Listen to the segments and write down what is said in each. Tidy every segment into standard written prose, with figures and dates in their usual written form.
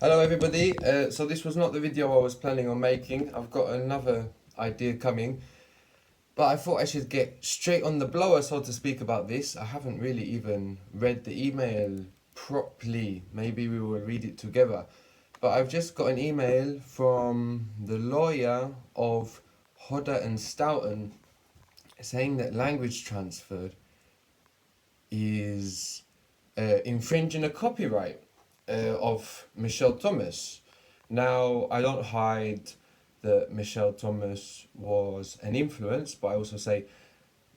Hello everybody, so this was not the video I was planning on making. I've got another idea coming, but I thought I should get straight on the blower, so to speak, about this. I haven't really even read the email properly. Maybe we will read it together. But I've just got an email from the lawyer of Hodder and Stoughton saying that language transfer is infringing a copyright of Michelle Thomas. Now, I don't hide that Michelle Thomas was an influence, but I also say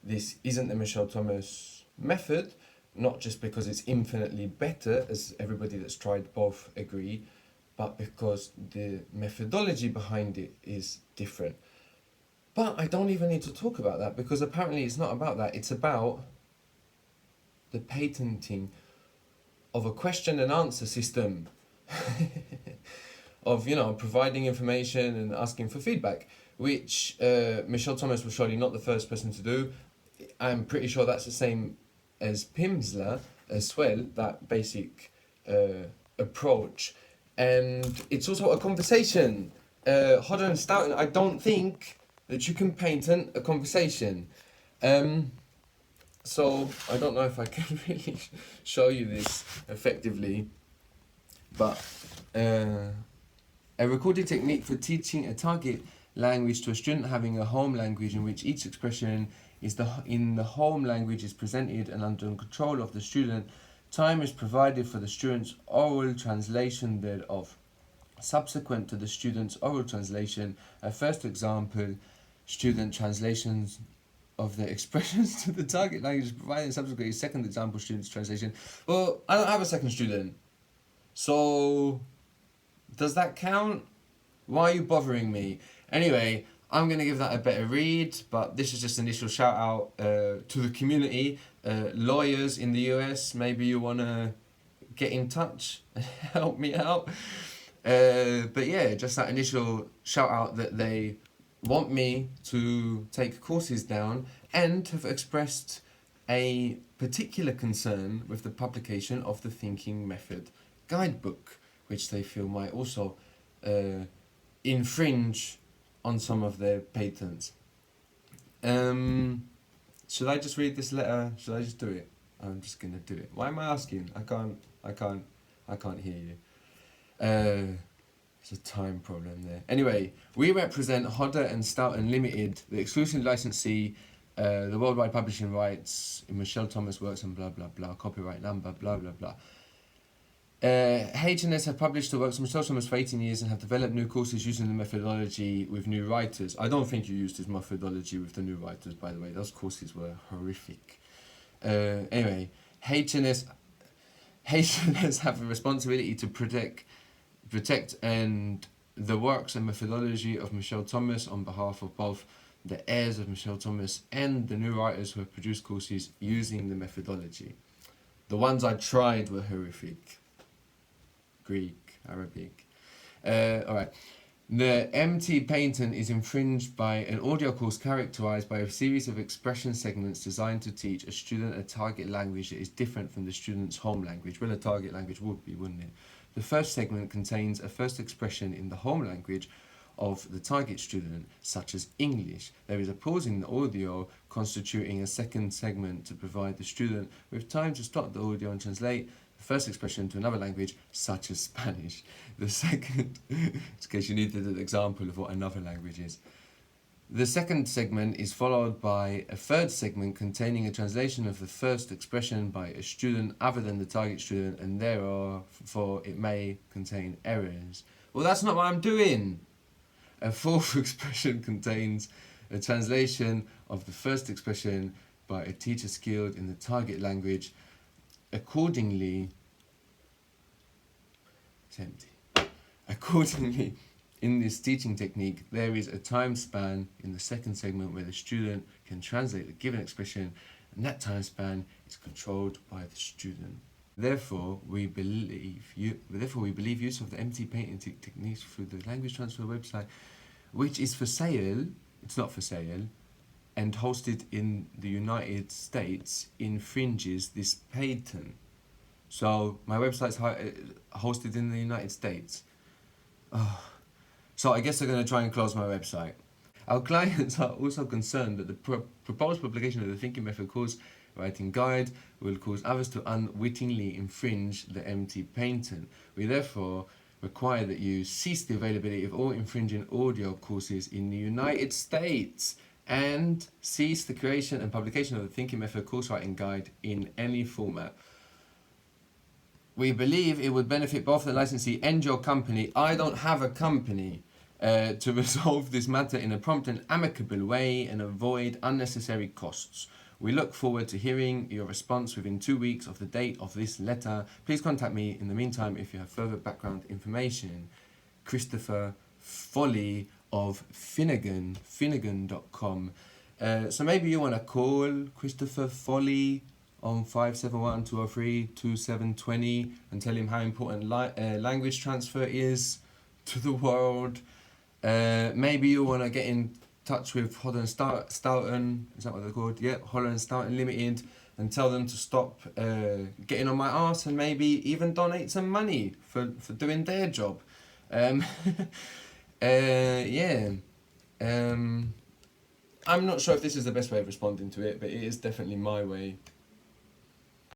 this isn't the Michelle Thomas method, not just because it's infinitely better, as everybody that's tried both agree, but because the methodology behind it is different. But I don't even need to talk about that because apparently it's not about that, it's about the patenting of a question and answer system of providing information and asking for feedback, which Michelle Thomas was surely not the first person to do. I'm pretty sure that's the same as Pimsleur as well, that basic approach, and it's also a conversation. Hodder and Stoughton, I don't think that you can patent a conversation. So I don't know if I can really show you this effectively, but a recorded technique for teaching a target language to a student having a home language in which each expression is in the home language is presented and under control of the student. Time is provided for the student's oral translation thereof. Subsequent to the student's oral translation, a first example, student translations of the expressions to the target language provided subsequently second example student's translation. Well, I don't have a second student, so does that count? Why are you bothering me? Anyway, I'm going to give that a better read, but this is just an initial shout out to the community, lawyers in the US. Maybe you want to get in touch and help me out. But yeah, just that initial shout out that they want me to take courses down and have expressed a particular concern with the publication of the Thinking Method guidebook, which they feel might also infringe on some of their patents. Should I just read this letter? Should I just do it? I'm just gonna do it. Why am I asking? I can't hear you. There's a time problem there. Anyway, we represent Hodder and Stoughton Limited, the exclusive licensee, the worldwide publishing rights in Michelle Thomas works and blah blah blah, copyright number, blah blah blah. H&S have published the works of Michelle Thomas for 18 years and have developed new courses using the methodology with new writers. I don't think you used this methodology with the new writers, by the way. Those courses were horrific. Anyway, H&S have a responsibility to protect and the works and methodology of Michelle Thomas on behalf of both the heirs of Michelle Thomas and the new writers who have produced courses using the methodology. The ones I tried were horrific. Greek, Arabic. Alright. The MT patent is infringed by an audio course characterized by a series of expression segments designed to teach a student a target language that is different from the student's home language. Well, a target language would be, wouldn't it? The first segment contains a first expression in the home language of the target student, such as English. There is a pause in the audio constituting a second segment to provide the student with time to stop the audio and translate the first expression to another language, such as Spanish. The second, in case you needed an example of what another language is. The second segment is followed by a third segment containing a translation of the first expression by a student other than the target student, and therefore it may contain errors. Well, that's not what I'm doing. A fourth expression contains a translation of the first expression by a teacher skilled in the target language. Accordingly, it's empty. Accordingly, in this teaching technique, there is a time span in the second segment where the student can translate the given expression, and that time span is controlled by the student. Therefore, we believe use of the MT patenting techniques through the language transfer website, which is for sale. It's not for sale, and hosted in the United States, infringes this patent. So my website's hosted in the United States. Oh. So I guess they're going to try and close my website. Our clients are also concerned that the proposed publication of the Thinking Method course writing guide will cause others to unwittingly infringe the MT patent. We therefore require that you cease the availability of all infringing audio courses in the United States and cease the creation and publication of the Thinking Method course writing guide in any format. We believe it would benefit both the licensee and your company. I don't have a company. To resolve this matter in a prompt and amicable way and avoid unnecessary costs. We look forward to hearing your response within 2 weeks of the date of this letter. Please contact me in the meantime if you have further background information. Christopher Foley of Finnegan.com. So maybe you want to call Christopher Foley on 571-203-2720 and tell him how important language transfer is to the world. Maybe you want to get in touch with Hodder Stoughton, is that what they're called? Yep, Hodder Stoughton Limited, and tell them to stop getting on my arse and maybe even donate some money for doing their job. Yeah. I'm not sure if this is the best way of responding to it, but it is definitely my way.